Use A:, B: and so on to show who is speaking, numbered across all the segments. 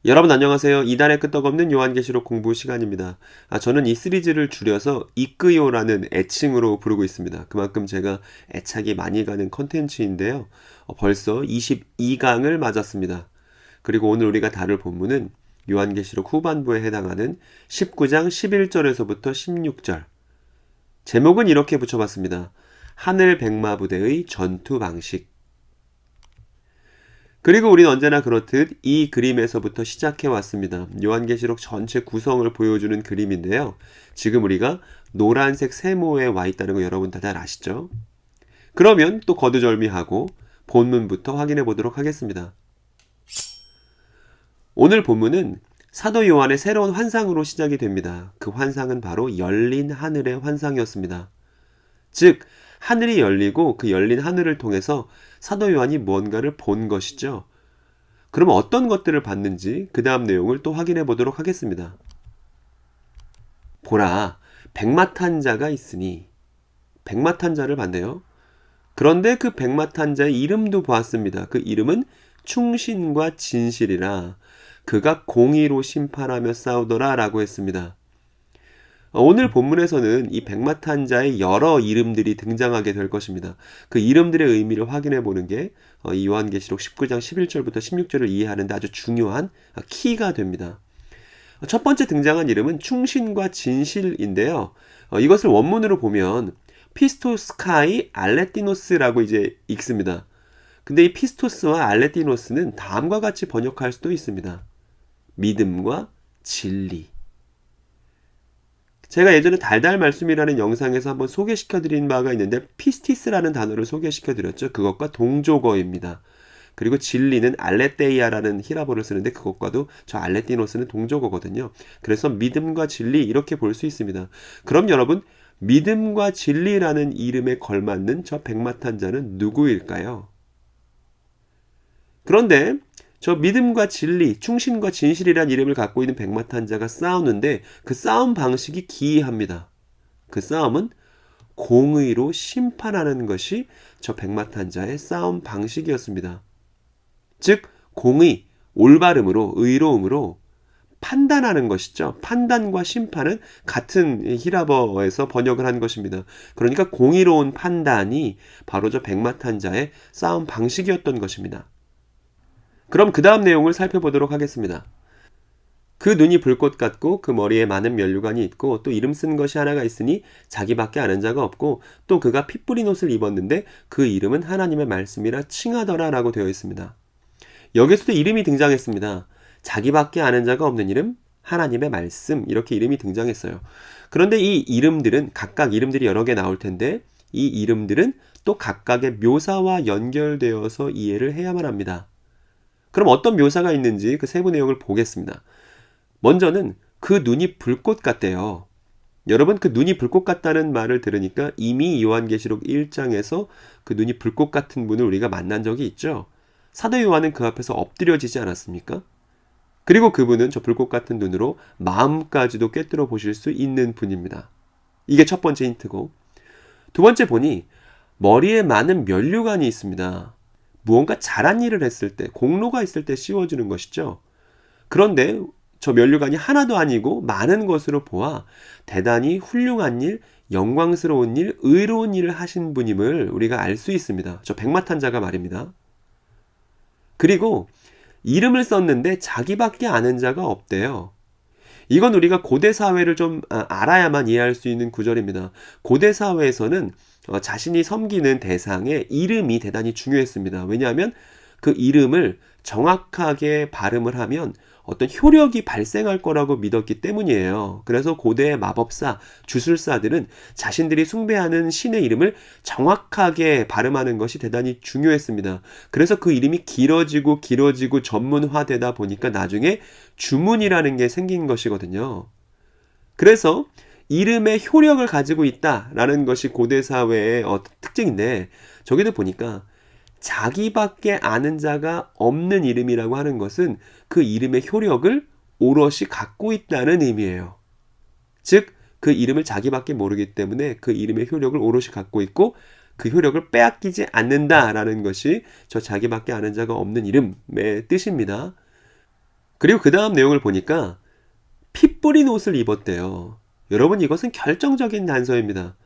A: 여러분 안녕하세요. 이달의 끄떡없는 요한계시록 공부 시간입니다. 저는 이 시리즈를 줄여서 이끄요라는 애칭으로 부르고 있습니다. 그만큼 제가 애착이 많이 가는 컨텐츠인데요. 벌써 22강을 맞았습니다. 그리고 오늘 우리가 다룰 본문은 요한계시록 후반부에 해당하는 19장 11절에서부터 16절. 제목은 이렇게 붙여봤습니다. 하늘 백마 부대의 전투 방식. 그리고 우린 언제나 그렇듯 이 그림에서부터 시작해 왔습니다. 요한계시록 전체 구성을 보여주는 그림인데요. 지금 우리가 노란색 세모에 와 있다는 거 여러분 다 잘 아시죠? 그러면 또 거두절미하고 본문부터 확인해 보도록 하겠습니다. 오늘 본문은 사도 요한의 새로운 환상으로 시작이 됩니다. 그 환상은 바로 열린 하늘의 환상이었습니다. 즉, 하늘이 열리고 그 열린 하늘을 통해서 사도 요한이 무언가를 본 것이죠. 그럼 어떤 것들을 봤는지 그 다음 내용을 또 확인해 보도록 하겠습니다. 보라, 백마탄 자가 있으니. 백마탄 자를 봤네요. 그런데 그 백마탄 자의 이름도 보았습니다. 그 이름은 충신과 진실이라 그가 공의로 심판하며 싸우더라 라고 했습니다. 오늘 본문에서는 이 백마탄 자의 여러 이름들이 등장하게 될 것입니다. 그 이름들의 의미를 확인해 보는 게 이 요한계시록 19장 11절부터 16절을 이해하는 데 아주 중요한 키가 됩니다. 첫 번째 등장한 이름은 충신과 진실인데요. 이것을 원문으로 보면 피스토스카이 알레티노스라고 이제 읽습니다. 근데 이 피스토스와 알레티노스는 다음과 같이 번역할 수도 있습니다. 믿음과 진리. 제가 예전에 달달 말씀이라는 영상에서 한번 소개시켜드린 바가 있는데 피스티스라는 단어를 소개시켜드렸죠. 그것과 동조어입니다. 그리고 진리는 알레테이아라는 히라보를 쓰는데 그것과도 저 알레티노스는 동조어거든요. 그래서 믿음과 진리 이렇게 볼 수 있습니다. 그럼 여러분 믿음과 진리라는 이름에 걸맞는 저 백마탄 자는 누구일까요? 그런데 저 믿음과 진리, 충신과 진실이란 이름을 갖고 있는 백마탄 자가 싸우는데 그 싸움 방식이 기이합니다. 그 싸움은 공의로 심판하는 것이 저 백마탄 자의 싸움 방식이었습니다. 즉 공의, 올바름으로, 의로움으로 판단하는 것이죠. 판단과 심판은 같은 히라버에서 번역을 한 것입니다. 그러니까 공의로운 판단이 바로 저 백마탄 자의 싸움 방식이었던 것입니다. 그럼 그 다음 내용을 살펴보도록 하겠습니다. 그 눈이 불꽃 같고 그 머리에 많은 면류관이 있고 또 이름 쓴 것이 하나가 있으니 자기밖에 아는 자가 없고 또 그가 피 뿌린 옷을 입었는데 그 이름은 하나님의 말씀이라 칭하더라 라고 되어 있습니다. 여기서도 이름이 등장했습니다. 자기밖에 아는 자가 없는 이름, 하나님의 말씀 이렇게 이름이 등장했어요. 그런데 이 이름들은 각각 이름들이 여러 개 나올 텐데 이 이름들은 또 각각의 묘사와 연결되어서 이해를 해야만 합니다. 그럼 어떤 묘사가 있는지 그 세부 내용을 보겠습니다. 먼저는 그 눈이 불꽃 같대요. 여러분 그 눈이 불꽃 같다는 말을 들으니까 이미 요한계시록 1장에서 그 눈이 불꽃 같은 분을 우리가 만난 적이 있죠. 사도 요한은 그 앞에서 엎드려지지 않았습니까? 그리고 그분은 저 불꽃 같은 눈으로 마음까지도 꿰뚫어 보실 수 있는 분입니다. 이게 첫 번째 힌트고, 두 번째 보니 머리에 많은 면류관이 있습니다. 무언가 잘한 일을 했을 때, 공로가 있을 때 씌워주는 것이죠. 그런데 저 면류관이 하나도 아니고 많은 것으로 보아 대단히 훌륭한 일, 영광스러운 일, 의로운 일을 하신 분임을 우리가 알 수 있습니다. 저 백마탄 자가 말입니다. 그리고 이름을 썼는데 자기밖에 아는 자가 없대요. 이건 우리가 고대 사회를 좀 알아야만 이해할 수 있는 구절입니다. 고대 사회에서는 자신이 섬기는 대상의 이름이 대단히 중요했습니다. 왜냐하면 그 이름을 정확하게 발음을 하면 어떤 효력이 발생할 거라고 믿었기 때문이에요. 그래서 고대의 마법사, 주술사들은 자신들이 숭배하는 신의 이름을 정확하게 발음하는 것이 대단히 중요했습니다. 그래서 그 이름이 길어지고 전문화되다 보니까 나중에 주문이라는 게 생긴 것이거든요. 그래서 이름의 효력을 가지고 있다라는 것이 고대 사회의 특징인데 저기도 보니까 자기밖에 아는 자가 없는 이름이라고 하는 것은 그 이름의 효력을 오롯이 갖고 있다는 의미예요. 즉, 그 이름을 자기밖에 모르기 때문에 그 이름의 효력을 오롯이 갖고 있고 그 효력을 빼앗기지 않는다라는 것이 저 자기밖에 아는 자가 없는 이름의 뜻입니다. 그리고 그 다음 내용을 보니까 피 뿌린 옷을 입었대요. 여러분, 이것은 결정적인 단서입니다.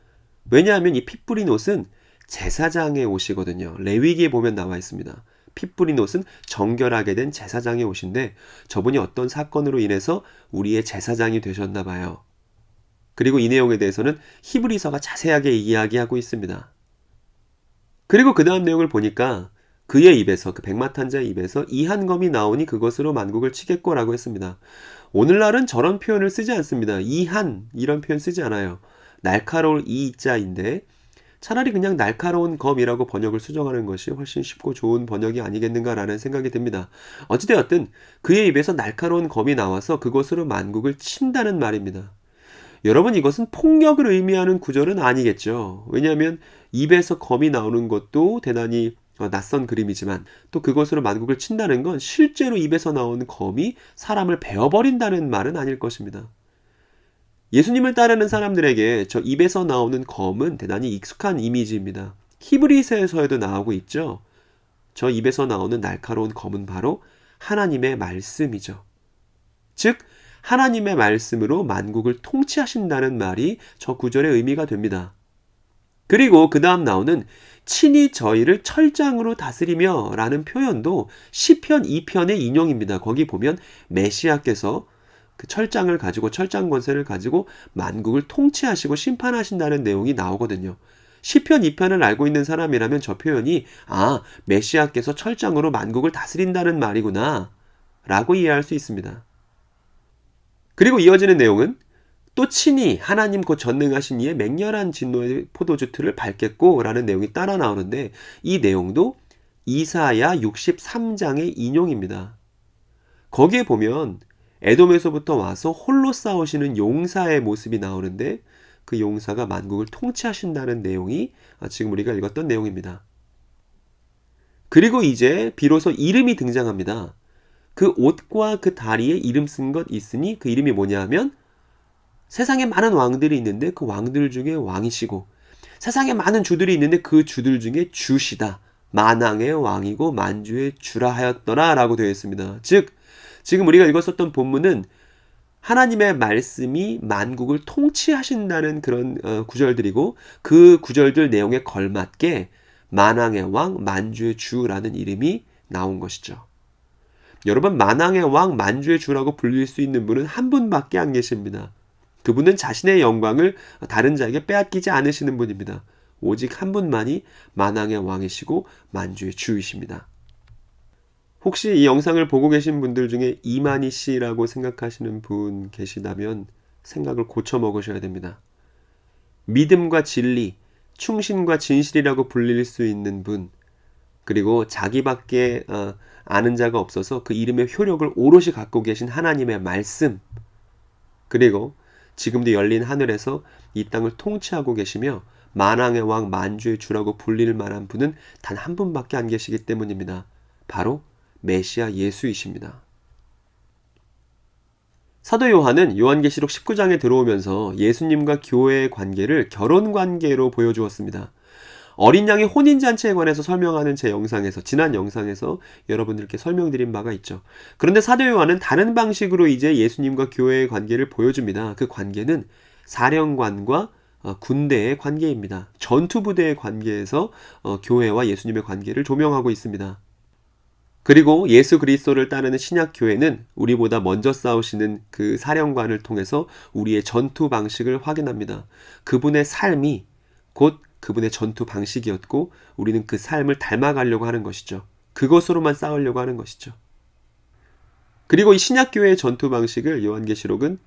A: 왜냐하면 이 피 뿌린 옷은 제사장의 옷이거든요. 레위기에 보면 나와 있습니다. 피 뿌린 옷은 정결하게 된 제사장의 옷인데 저분이 어떤 사건으로 인해서 우리의 제사장이 되셨나 봐요. 그리고 이 내용에 대해서는 히브리서가 자세하게 이야기하고 있습니다. 그리고 그 다음 내용을 보니까 그의 입에서, 그 백마탄자의 입에서 이 한 검이 나오니 그것으로 만국을 치겠고라고 했습니다. 오늘날은 저런 표현을 쓰지 않습니다. 이한 이런 표현 쓰지 않아요. 날카로울 이자인데 차라리 그냥 날카로운 검이라고 번역을 수정하는 것이 훨씬 쉽고 좋은 번역이 아니겠는가라는 생각이 듭니다. 어찌되었든 그의 입에서 날카로운 검이 나와서 그것으로 만국을 친다는 말입니다. 여러분, 이것은 폭력을 의미하는 구절은 아니겠죠. 왜냐하면 입에서 검이 나오는 것도 대단히 낯선 그림이지만 또 그것으로 만국을 친다는 건 실제로 입에서 나오는 검이 사람을 베어버린다는 말은 아닐 것입니다. 예수님을 따르는 사람들에게 저 입에서 나오는 검은 대단히 익숙한 이미지입니다. 히브리서에도 나오고 있죠. 저 입에서 나오는 날카로운 검은 바로 하나님의 말씀이죠. 즉 하나님의 말씀으로 만국을 통치하신다는 말이 저 구절의 의미가 됩니다. 그리고 그 다음 나오는 친히 저희를 철장으로 다스리며 라는 표현도 시편 2편의 인용입니다. 거기 보면 메시아께서 그 철장을 가지고 철장 권세를 가지고 만국을 통치하시고 심판하신다는 내용이 나오거든요. 시편 2편을 알고 있는 사람이라면 저 표현이 메시아께서 철장으로 만국을 다스린다는 말이구나 라고 이해할 수 있습니다. 그리고 이어지는 내용은 또 친히 하나님 곧 전능하신 이의 맹렬한 진노의 포도주 틀을 밟겠고 라는 내용이 따라 나오는데 이 내용도 이사야 63장의 인용입니다. 거기에 보면 에돔에서부터 와서 홀로 싸우시는 용사의 모습이 나오는데 그 용사가 만국을 통치하신다는 내용이 지금 우리가 읽었던 내용입니다. 그리고 이제 비로소 이름이 등장합니다. 그 옷과 그 다리에 이름 쓴 것 있으니 그 이름이 뭐냐 하면 세상에 많은 왕들이 있는데 그 왕들 중에 왕이시고 세상에 많은 주들이 있는데 그 주들 중에 주시다. 만왕의 왕이고 만주의 주라 하였더라 라고 되어 있습니다. 즉 지금 우리가 읽었었던 본문은 하나님의 말씀이 만국을 통치하신다는 그런 구절들이고 그 구절들 내용에 걸맞게 만왕의 왕, 만주의 주라는 이름이 나온 것이죠. 여러분, 만왕의 왕, 만주의 주라고 불릴 수 있는 분은 한 분밖에 안 계십니다. 그분은 자신의 영광을 다른 자에게 빼앗기지 않으시는 분입니다. 오직 한 분만이 만왕의 왕이시고 만주의 주이십니다. 혹시 이 영상을 보고 계신 분들 중에 이만희 씨라고 생각하시는 분 계시다면 생각을 고쳐 먹으셔야 됩니다. 믿음과 진리, 충신과 진실이라고 불릴 수 있는 분, 그리고 자기밖에 아는 자가 없어서 그 이름의 효력을 오롯이 갖고 계신 하나님의 말씀, 그리고 지금도 열린 하늘에서 이 땅을 통치하고 계시며 만왕의 왕 만주의 주라고 불릴 만한 분은 단 한 분밖에 안 계시기 때문입니다. 바로 메시아 예수이십니다. 사도 요한은 요한계시록 19장에 들어오면서 예수님과 교회의 관계를 결혼 관계로 보여주었습니다. 어린 양의 혼인잔치에 관해서 설명하는 제 영상에서, 지난 영상에서 여러분들께 설명드린 바가 있죠. 그런데 사도 요한은 다른 방식으로 이제 예수님과 교회의 관계를 보여줍니다. 그 관계는 사령관과 군대의 관계입니다. 전투부대의 관계에서 교회와 예수님의 관계를 조명하고 있습니다. 그리고 예수 그리스도를 따르는 신약 교회는 우리보다 먼저 싸우시는 그 사령관을 통해서 우리의 전투 방식을 확인합니다. 그분의 삶이 곧 그분의 전투 방식이었고 우리는 그 삶을 닮아가려고 하는 것이죠. 그것으로만 싸우려고 하는 것이죠. 그리고 이 신약교회의 전투 방식을 요한계시록은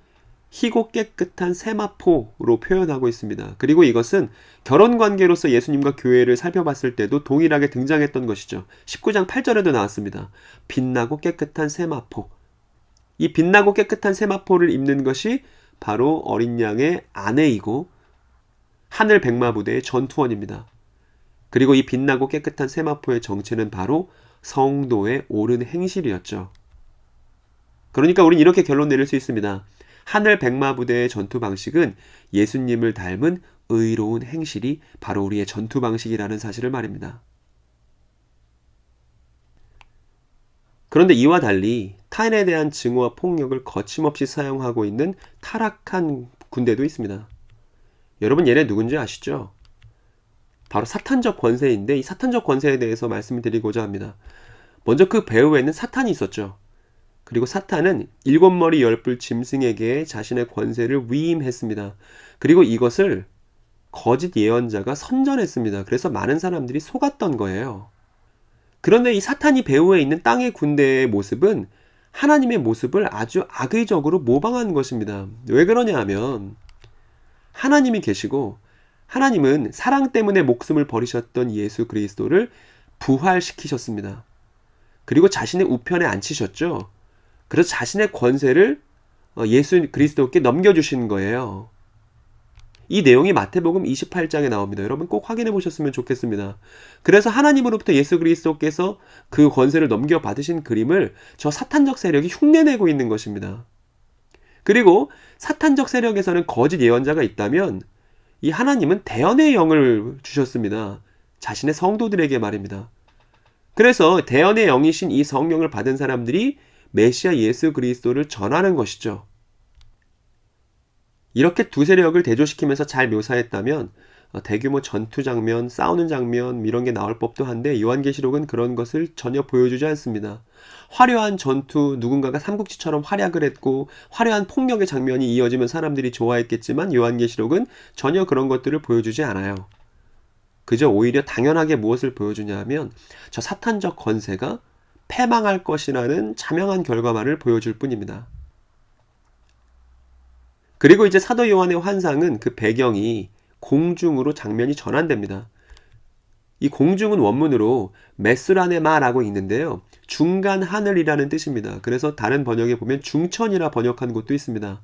A: 희고 깨끗한 세마포로 표현하고 있습니다. 그리고 이것은 결혼관계로서 예수님과 교회를 살펴봤을 때도 동일하게 등장했던 것이죠. 19장 8절에도 나왔습니다. 빛나고 깨끗한 세마포. 이 빛나고 깨끗한 세마포를 입는 것이 바로 어린 양의 아내이고 하늘 백마부대의 전투원입니다. 그리고 이 빛나고 깨끗한 세마포의 정체는 바로 성도의 옳은 행실이었죠. 그러니까 우린 이렇게 결론 내릴 수 있습니다. 하늘 백마부대의 전투 방식은 예수님을 닮은 의로운 행실이 바로 우리의 전투 방식이라는 사실을 말입니다. 그런데 이와 달리 타인에 대한 증오와 폭력을 거침없이 사용하고 있는 타락한 군대도 있습니다. 여러분 얘네 누군지 아시죠? 바로 사탄적 권세인데 이 사탄적 권세에 대해서 말씀을 드리고자 합니다. 먼저 그 배후에는 사탄이 있었죠. 그리고 사탄은 7머리 10뿔 짐승에게 자신의 권세를 위임했습니다. 그리고 이것을 거짓 예언자가 선전했습니다. 그래서 많은 사람들이 속았던 거예요. 그런데 이 사탄이 배후에 있는 땅의 군대의 모습은 하나님의 모습을 아주 악의적으로 모방한 것입니다. 왜 그러냐 하면 하나님이 계시고 하나님은 사랑 때문에 목숨을 버리셨던 예수 그리스도를 부활시키셨습니다. 그리고 자신의 우편에 앉히셨죠. 그래서 자신의 권세를 예수 그리스도께 넘겨주신 거예요. 이 내용이 마태복음 28장에 나옵니다. 여러분 꼭 확인해 보셨으면 좋겠습니다. 그래서 하나님으로부터 예수 그리스도께서 그 권세를 넘겨받으신 그림을 저 사탄적 세력이 흉내내고 있는 것입니다. 그리고 사탄적 세력에서는 거짓 예언자가 있다면 이 하나님은 대언의 영을 주셨습니다. 자신의 성도들에게 말입니다. 그래서 대언의 영이신 이 성령을 받은 사람들이 메시아 예수 그리스도를 전하는 것이죠. 이렇게 두 세력을 대조시키면서 잘 묘사했다면 대규모 전투 장면, 싸우는 장면 이런 게 나올 법도 한데 요한계시록은 그런 것을 전혀 보여주지 않습니다. 화려한 전투, 누군가가 삼국지처럼 활약을 했고 화려한 폭력의 장면이 이어지면 사람들이 좋아했겠지만 요한계시록은 전혀 그런 것들을 보여주지 않아요. 그저 오히려 당연하게 무엇을 보여주냐 하면 저 사탄적 권세가 패망할 것이라는 자명한 결과만을 보여줄 뿐입니다. 그리고 이제 사도 요한의 환상은 그 배경이 공중으로 장면이 전환됩니다. 이 공중은 원문으로 메스라네마라고 있는데요. 중간 하늘이라는 뜻입니다. 그래서 다른 번역에 보면 중천이라 번역한 곳도 있습니다.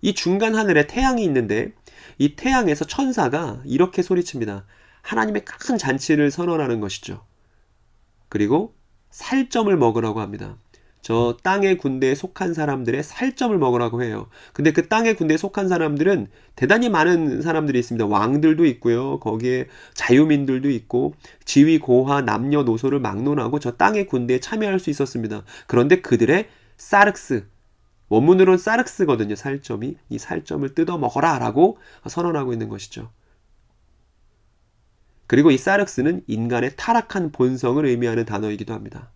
A: 이 중간 하늘에 태양이 있는데 이 태양에서 천사가 이렇게 소리칩니다. 하나님의 큰 잔치를 선언하는 것이죠. 그리고 살점을 먹으라고 합니다. 저 땅의 군대에 속한 사람들의 살점을 먹으라고 해요. 근데 그 땅의 군대에 속한 사람들은 대단히 많은 사람들이 있습니다. 왕들도 있고요. 거기에 자유민들도 있고 지위 고하 남녀노소를 막론하고 저 땅의 군대에 참여할 수 있었습니다. 그런데 그들의 사륵스, 원문으로는 사륵스거든요. 살점이. 이 살점을 뜯어 먹어라 라고 선언하고 있는 것이죠. 그리고 이 사륵스는 인간의 타락한 본성을 의미하는 단어이기도 합니다.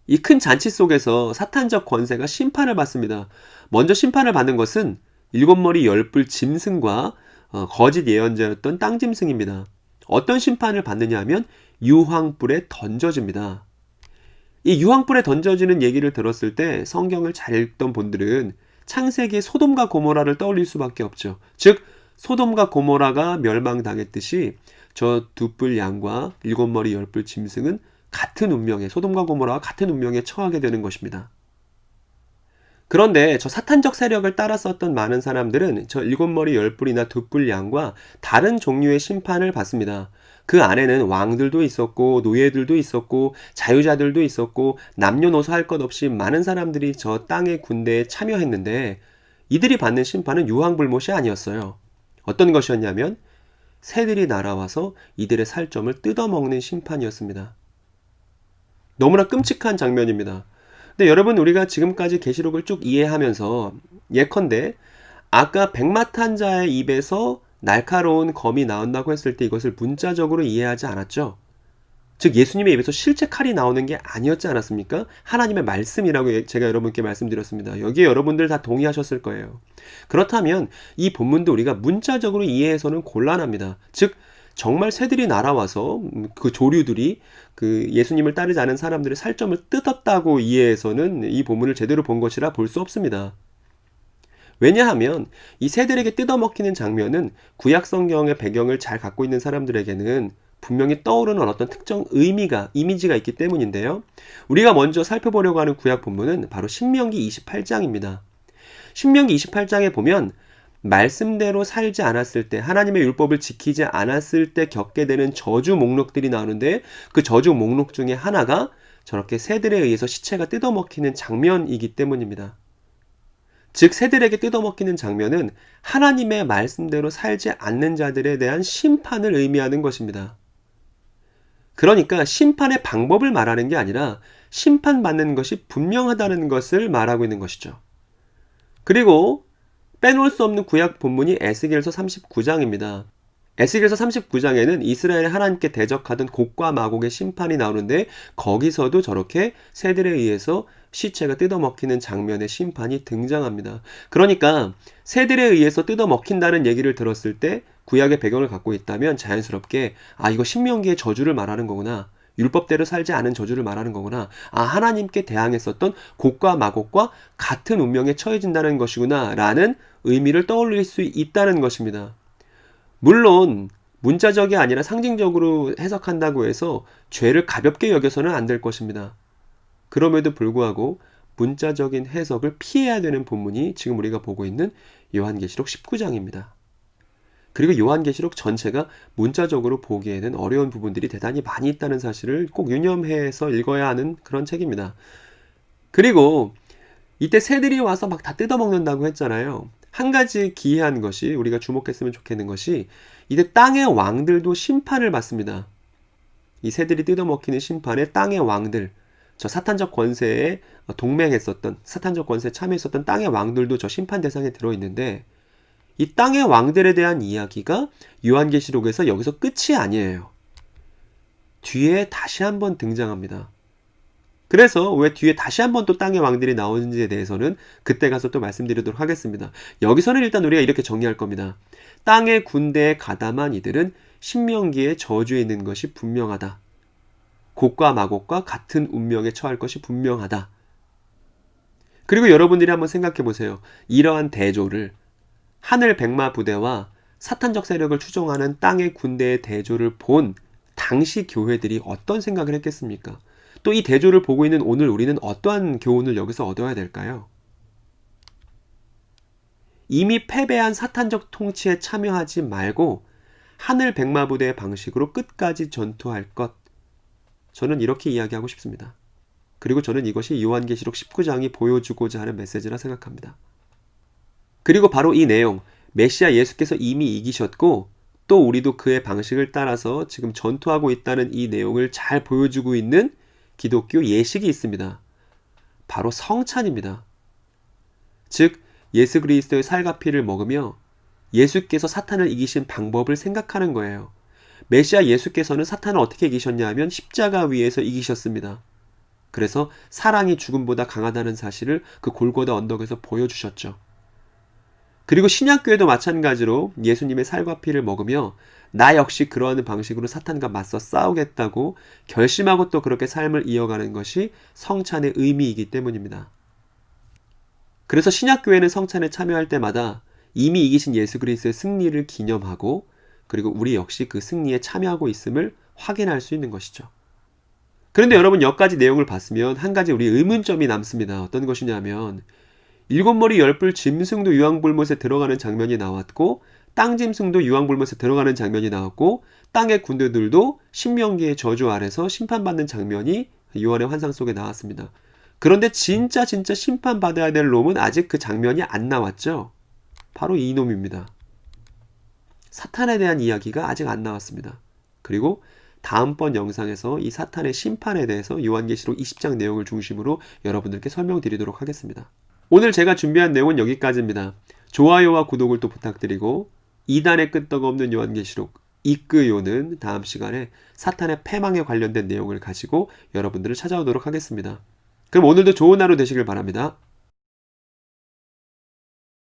A: 이 큰 잔치 속에서 사탄적 권세가 심판을 받습니다. 먼저 심판을 받는 것은 7머리 10뿔 짐승과 거짓 예언자였던 땅짐승입니다. 어떤 심판을 받느냐 하면 유황불에 던져집니다. 이 유황불에 던져지는 얘기를 들었을 때 성경을 잘 읽던 분들은 창세기의 소돔과 고모라를 떠올릴 수밖에 없죠. 즉 소돔과 고모라가 멸망당했듯이 저 두 뿔 양과 7머리 10뿔 짐승은 같은 운명에 소돔과 고모라와 같은 운명에 처하게 되는 것입니다. 그런데 저 사탄적 세력을 따라 썼던 많은 사람들은 저 7머리 10뿔이나 2뿔 양과 다른 종류의 심판을 받습니다. 그 안에는 왕들도 있었고 노예들도 있었고 자유자들도 있었고 남녀노소 할 것 없이 많은 사람들이 저 땅의 군대에 참여했는데 이들이 받는 심판은 유황불못이 아니었어요. 어떤 것이었냐면 새들이 날아와서 이들의 살점을 뜯어먹는 심판이었습니다. 너무나 끔찍한 장면입니다. 근데 여러분 우리가 지금까지 계시록을 쭉 이해하면서 예컨대 아까 백마탄자의 입에서 날카로운 검이 나온다고 했을 때 이것을 문자적으로 이해하지 않았죠? 즉 예수님의 입에서 실제 칼이 나오는 게 아니었지 않았습니까? 하나님의 말씀이라고 제가 여러분께 말씀드렸습니다. 여기에 여러분들 다 동의하셨을 거예요. 그렇다면 이 본문도 우리가 문자적으로 이해해서는 곤란합니다. 즉 정말 새들이 날아와서 그 조류들이 그 예수님을 따르지 않은 사람들의 살점을 뜯었다고 이해해서는 이 본문을 제대로 본 것이라 볼 수 없습니다. 왜냐하면 이 새들에게 뜯어먹히는 장면은 구약 성경의 배경을 잘 갖고 있는 사람들에게는 분명히 떠오르는 어떤 특정 의미가, 이미지가 있기 때문인데요. 우리가 먼저 살펴보려고 하는 구약 본문은 바로 신명기 28장입니다. 신명기 28장에 보면 말씀대로 살지 않았을 때 하나님의 율법을 지키지 않았을 때 겪게 되는 저주 목록들이 나오는데 그 저주 목록 중에 하나가 저렇게 새들에 의해서 시체가 뜯어먹히는 장면이기 때문입니다. 즉 새들에게 뜯어먹히는 장면은 하나님의 말씀대로 살지 않는 자들에 대한 심판을 의미하는 것입니다. 그러니까 심판의 방법을 말하는 게 아니라 심판받는 것이 분명하다는 것을 말하고 있는 것이죠. 그리고 빼놓을 수 없는 구약 본문이 에스겔서 39장입니다. 에스겔서 39장에는 이스라엘이 하나님께 대적하던 곡과 마곡의 심판이 나오는데 거기서도 저렇게 새들에 의해서 시체가 뜯어먹히는 장면의 심판이 등장합니다. 그러니까 새들에 의해서 뜯어먹힌다는 얘기를 들었을 때 구약의 배경을 갖고 있다면 자연스럽게 이거 신명기의 저주를 말하는 거구나. 율법대로 살지 않은 저주를 말하는 거구나. 하나님께 대항했었던 곡과 마곡과 같은 운명에 처해진다는 것이구나 라는 의미를 떠올릴 수 있다는 것입니다. 물론 문자적이 아니라 상징적으로 해석한다고 해서 죄를 가볍게 여겨서는 안 될 것입니다. 그럼에도 불구하고 문자적인 해석을 피해야 되는 본문이 지금 우리가 보고 있는 요한계시록 19장입니다. 그리고 요한계시록 전체가 문자적으로 보기에는 어려운 부분들이 대단히 많이 있다는 사실을 꼭 유념해서 읽어야 하는 그런 책입니다. 그리고 이때 새들이 와서 막 다 뜯어먹는다고 했잖아요. 한 가지 기이한 것이 우리가 주목했으면 좋겠는 것이 이때 땅의 왕들도 심판을 받습니다. 이 새들이 뜯어먹히는 심판에 땅의 왕들, 저 사탄적 권세에 동맹했었던, 사탄적 권세에 참여했었던 땅의 왕들도 저 심판 대상에 들어있는데 이 땅의 왕들에 대한 이야기가 요한계시록에서 여기서 끝이 아니에요. 뒤에 다시 한번 등장합니다. 그래서 왜 뒤에 다시 한번 또 땅의 왕들이 나오는지에 대해서는 그때 가서 또 말씀드리도록 하겠습니다. 여기서는 일단 우리가 이렇게 정리할 겁니다. 땅의 군대에 가담한 이들은 신명기의 저주에 있는 것이 분명하다. 곡과 마곡과 같은 운명에 처할 것이 분명하다. 그리고 여러분들이 한번 생각해 보세요. 이러한 대조를 하늘 백마 부대와 사탄적 세력을 추종하는 땅의 군대의 대조를 본 당시 교회들이 어떤 생각을 했겠습니까? 또 이 대조를 보고 있는 오늘 우리는 어떠한 교훈을 여기서 얻어야 될까요? 이미 패배한 사탄적 통치에 참여하지 말고 하늘 백마 부대의 방식으로 끝까지 전투할 것. 저는 이렇게 이야기하고 싶습니다. 그리고 저는 이것이 요한계시록 19장이 보여주고자 하는 메시지라 생각합니다. 그리고 바로 이 내용, 메시아 예수께서 이미 이기셨고 또 우리도 그의 방식을 따라서 지금 전투하고 있다는 이 내용을 잘 보여주고 있는 기독교 예식이 있습니다. 바로 성찬입니다. 즉 예수 그리스도의 살과 피를 먹으며 예수께서 사탄을 이기신 방법을 생각하는 거예요. 메시아 예수께서는 사탄을 어떻게 이기셨냐 하면 십자가 위에서 이기셨습니다. 그래서 사랑이 죽음보다 강하다는 사실을 그 골고다 언덕에서 보여주셨죠. 그리고 신약교회도 마찬가지로 예수님의 살과 피를 먹으며 나 역시 그러한 방식으로 사탄과 맞서 싸우겠다고 결심하고 또 그렇게 삶을 이어가는 것이 성찬의 의미이기 때문입니다. 그래서 신약교회는 성찬에 참여할 때마다 이미 이기신 예수 그리스도의 승리를 기념하고 그리고 우리 역시 그 승리에 참여하고 있음을 확인할 수 있는 것이죠. 그런데 여러분 여기까지 내용을 봤으면 한 가지 우리 의문점이 남습니다. 어떤 것이냐면 일곱 머리 열뿔 짐승도 유황불못에 들어가는 장면이 나왔고 땅 짐승도 유황불못에 들어가는 장면이 나왔고 땅의 군대들도 신명기의 저주 아래서 심판받는 장면이 요한의 환상 속에 나왔습니다. 그런데 진짜 심판받아야 될 놈은 아직 그 장면이 안 나왔죠. 바로 이 놈입니다. 사탄에 대한 이야기가 아직 안 나왔습니다. 그리고 다음번 영상에서 이 사탄의 심판에 대해서 요한계시록 20장 내용을 중심으로 여러분들께 설명드리도록 하겠습니다. 오늘 제가 준비한 내용은 여기까지입니다. 좋아요와 구독을 또 부탁드리고 2단의 끄떡없는 요한계시록 이끄요는 다음 시간에 사탄의 패망에 관련된 내용을 가지고 여러분들을 찾아오도록 하겠습니다. 그럼 오늘도 좋은 하루 되시길 바랍니다.